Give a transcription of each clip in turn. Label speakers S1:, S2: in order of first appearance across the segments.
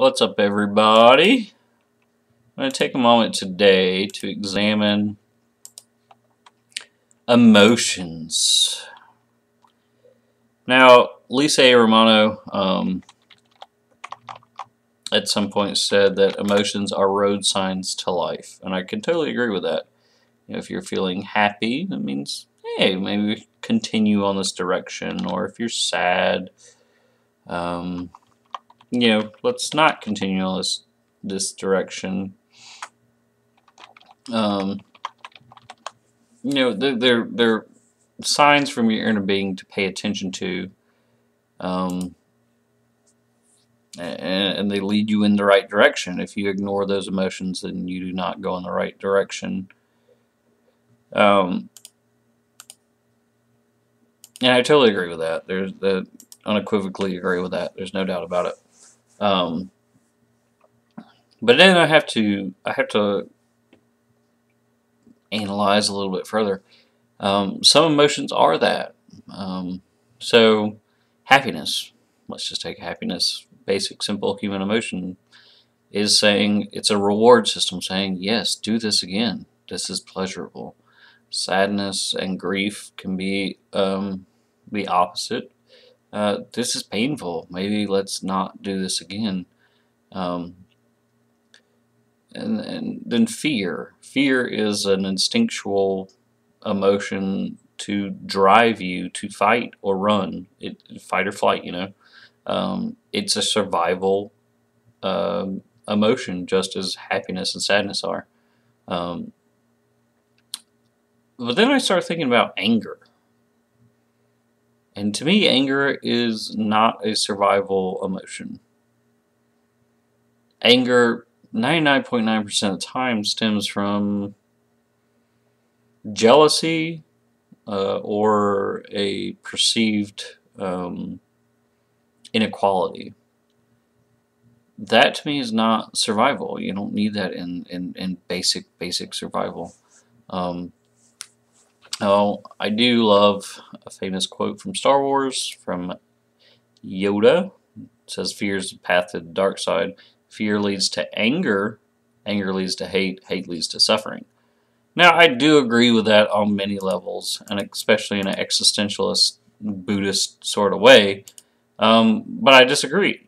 S1: What's up, everybody? I'm going to take a moment today to examine emotions. Now, Lisa A. Romano at some point said that emotions are road signs to life, and I can totally agree with that. You know, if you're feeling happy, that means, hey, maybe continue on this direction, or if you're sad, you know, let's not continue on this direction. You know, they're signs from your inner being to pay attention to, and they lead you in the right direction. If you ignore those emotions, then you do not go in the right direction. And I totally agree with that. Unequivocally agree with that. There's no doubt about it. But then I have to analyze a little bit further. Some emotions are that. So happiness, let's just take happiness, basic simple human emotion, is saying, it's a reward system saying, yes, do this again. This is pleasurable. Sadness and grief can be the opposite. This is painful. Maybe let's not do this again. And then fear. Fear is an instinctual emotion to drive you to fight or run. Fight or flight, you know. It's a survival emotion, just as happiness and sadness are. But then I start thinking about anger. And to me, anger is not a survival emotion. Anger, 99.9% of the time, stems from jealousy or a perceived inequality. That to me is not survival. You don't need that in basic survival. I do love a famous quote from Star Wars from Yoda. It says, "Fear is the path to the dark side. Fear leads to anger. Anger leads to hate. Hate leads to suffering." Now, I do agree with that on many levels, and especially in an existentialist Buddhist sort of way. But I disagree.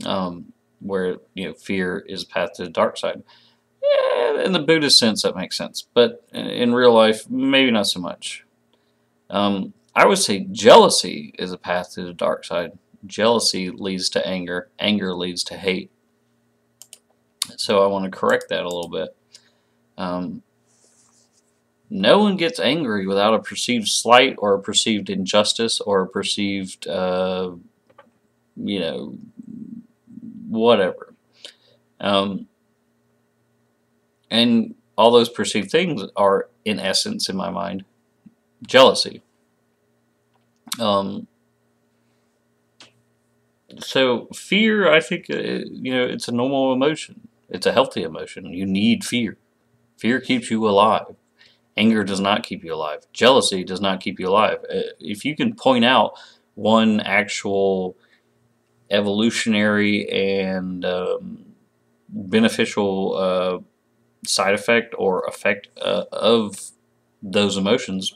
S1: Where, you know, fear is a path to the dark side. Yeah, in the Buddhist sense, that makes sense. But in real life, maybe not so much. I would say jealousy is a path to the dark side. Jealousy leads to anger. Anger leads to hate. So I want to correct that a little bit. No one gets angry without a perceived slight or a perceived injustice or a perceived, you know, whatever. And all those perceived things are, in essence, in my mind, jealousy. So fear, I think, you know, it's a normal emotion. It's a healthy emotion. You need fear. Fear keeps you alive. Anger does not keep you alive. Jealousy does not keep you alive. If you can point out one actual evolutionary and beneficial side effect or effect of those emotions,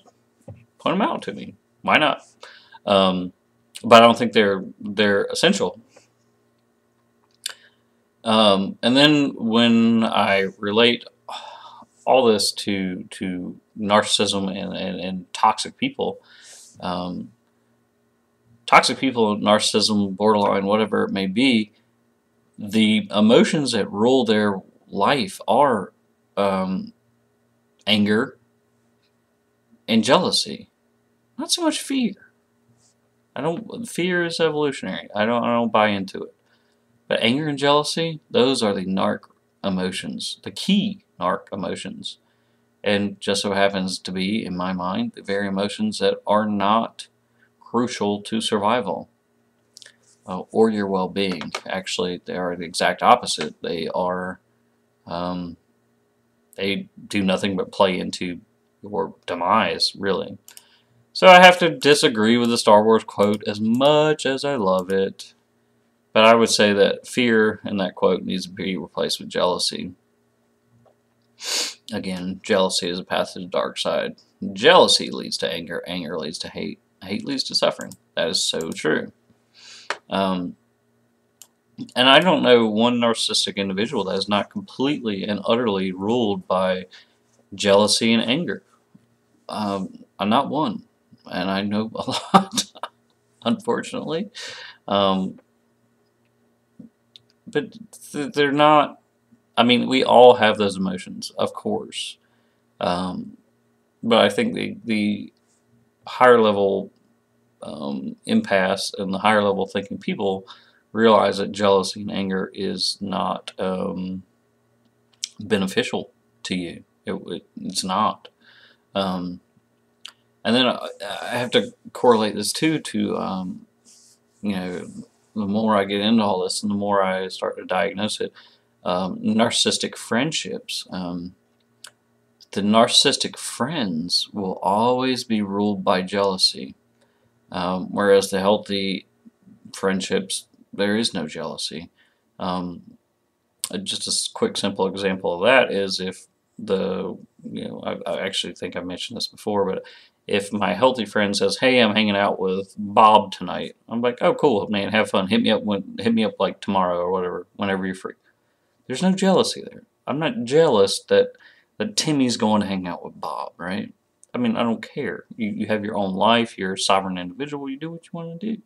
S1: point them out to me. Why not? But I don't think they're essential. And then when I relate all this to narcissism and toxic people, narcissism, borderline, whatever it may be, the emotions that rule their life are anger and jealousy, not so much fear. Fear is evolutionary. I don't buy into it. But anger and jealousy, those are the narc emotions, the key narc emotions. And just so happens to be, in my mind, the very emotions that are not crucial to survival or your well-being. Actually, they are the exact opposite. They are, they do nothing but play into your demise, really. So I have to disagree with the Star Wars quote as much as I love it. But I would say that fear in that quote needs to be replaced with jealousy. Again, jealousy is a path to the dark side. Jealousy leads to anger. Anger leads to hate. Hate leads to suffering. That is so true. And I don't know one narcissistic individual that is not completely and utterly ruled by jealousy and anger. I'm not one. And I know a lot, unfortunately. But they're not. I mean, we all have those emotions, of course. But I think the higher level empaths and the higher level thinking people realize that jealousy and anger is not beneficial to you. It's not. And then I have to correlate this too to the more I get into all this and the more I start to diagnose it, narcissistic friendships. The narcissistic friends will always be ruled by jealousy, whereas the healthy friendships, there is no jealousy. Just a quick, simple example of that is if I actually think I mentioned this before, but if my healthy friend says, "Hey, I'm hanging out with Bob tonight," I'm like, "Oh, cool, man, have fun. Hit me up like tomorrow or whatever, whenever you're free." There's no jealousy there. I'm not jealous that Timmy's going to hang out with Bob, right? I mean, I don't care. You have your own life. You're a sovereign individual. You do what you want to do.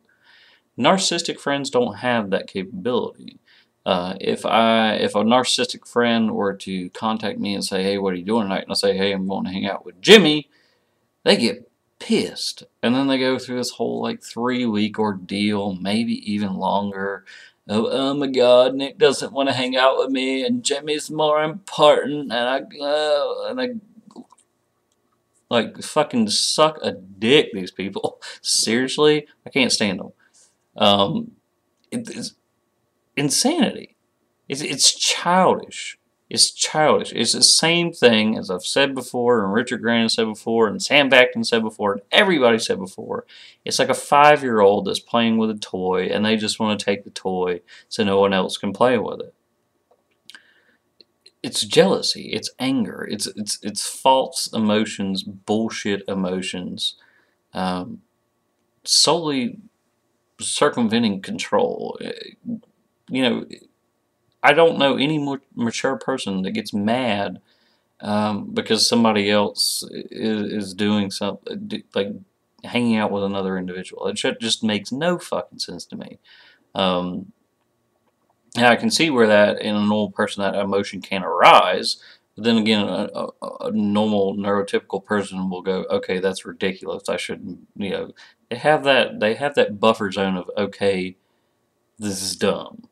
S1: Narcissistic friends don't have that capability. If a narcissistic friend were to contact me and say, "Hey, what are you doing tonight?" and I say, "Hey, I'm going to hang out with Jimmy," they get pissed. And then they go through this whole like 3-week ordeal, maybe even longer. Oh my God, Nick doesn't want to hang out with me, and Jimmy's more important, and I like fucking suck a dick. These people, seriously, I can't stand them. It's insanity. It's childish. It's childish. It's the same thing as I've said before, and Richard Grant said before, and Sam Bacton said before, and everybody said before. It's like a 5-year-old that's playing with a toy, and they just want to take the toy so no one else can play with it. It's jealousy. It's anger. It's false emotions, bullshit emotions, solely circumventing control. I don't know any more mature person that gets mad because somebody else is doing something, like hanging out with another individual. It just makes no fucking sense to me. And I can see where that, in a normal person, that emotion can arise. But then again, a normal neurotypical person will go, "Okay, that's ridiculous. I shouldn't." They have that buffer zone of, "Okay, this is dumb."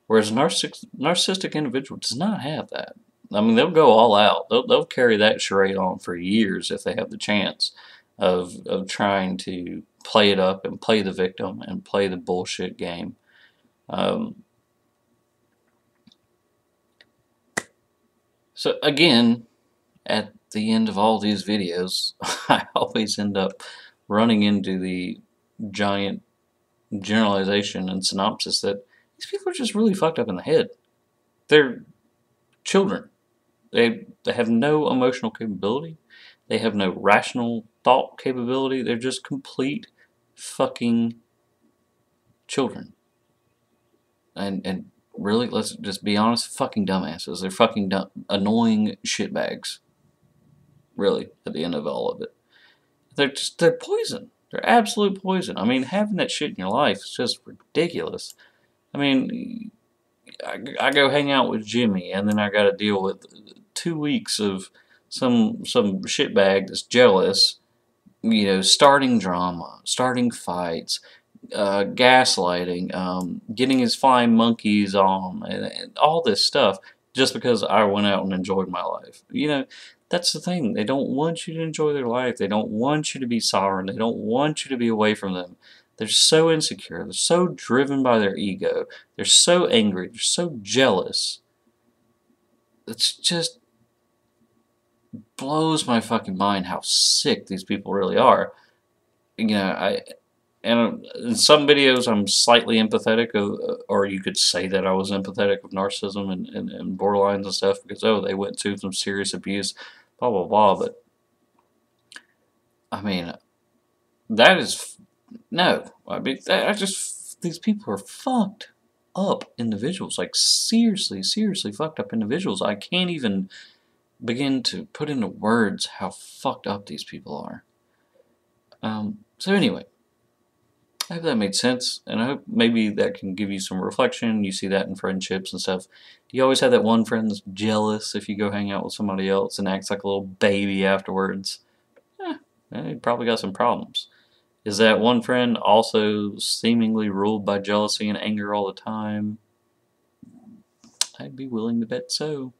S1: Whereas a narcissistic individual does not have that. I mean, they'll go all out. They'll carry that charade on for years if they have the chance of trying to play it up and play the victim and play the bullshit game. So again, at the end of all these videos, I always end up running into the giant generalization and synopsis that these people are just really fucked up in the head. They're children. They have no emotional capability. They have no rational thought capability. They're just complete fucking children. And really, let's just be honest, fucking dumbasses. They're fucking annoying shitbags. Really, at the end of all of it. They're poison. They're absolute poison. I mean, having that shit in your life is just ridiculous. I mean, I go hang out with Jimmy, and then I got to deal with 2 weeks of some shitbag that's jealous, starting drama, starting fights, gaslighting, getting his flying monkeys on, and all this stuff just because I went out and enjoyed my life. That's the thing. They don't want you to enjoy their life. They don't want you to be sovereign. They don't want you to be away from them. They're so insecure. They're so driven by their ego. They're so angry. They're so jealous. It's just blows my fucking mind how sick these people really are. And and in some videos I'm slightly empathetic of, or you could say that I was empathetic of narcissism and borderlines and stuff, because oh, they went through some serious abuse, blah blah blah. But I mean, that is no. I mean, I just, these people are fucked up individuals, like seriously, seriously fucked up individuals. I can't even begin to put into words how fucked up these people are. So anyway, I hope that made sense, and I hope maybe that can give you some reflection. You see that in friendships and stuff. Do you always have that one friend that's jealous if you go hang out with somebody else and acts like a little baby afterwards? You probably got some problems. Is that one friend also seemingly ruled by jealousy and anger all the time? I'd be willing to bet so.